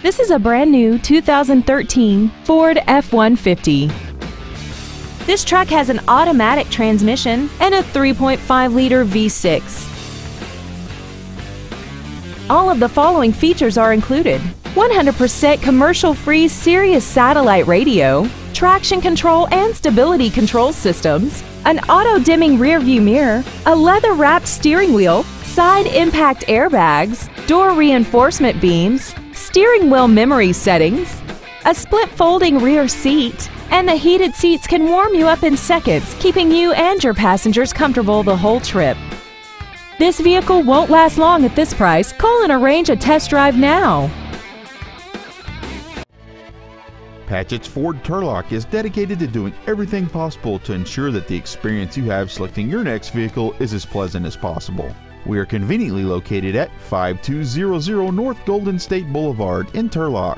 This is a brand new 2013 Ford F-150. This truck has an automatic transmission and a 3.5-liter V6. All of the following features are included: 100% commercial-free Sirius satellite radio, traction control and stability control systems, an auto-dimming rearview mirror, a leather-wrapped steering wheel, side impact airbags, door reinforcement beams, steering wheel memory settings, a split folding rear seat, and the heated seats can warm you up in seconds, keeping you and your passengers comfortable the whole trip. This vehicle won't last long at this price. Call and arrange a test drive now. Patchett's Ford Turlock is dedicated to doing everything possible to ensure that the experience you have selecting your next vehicle is as pleasant as possible. We are conveniently located at 5200 North Golden State Boulevard in Turlock.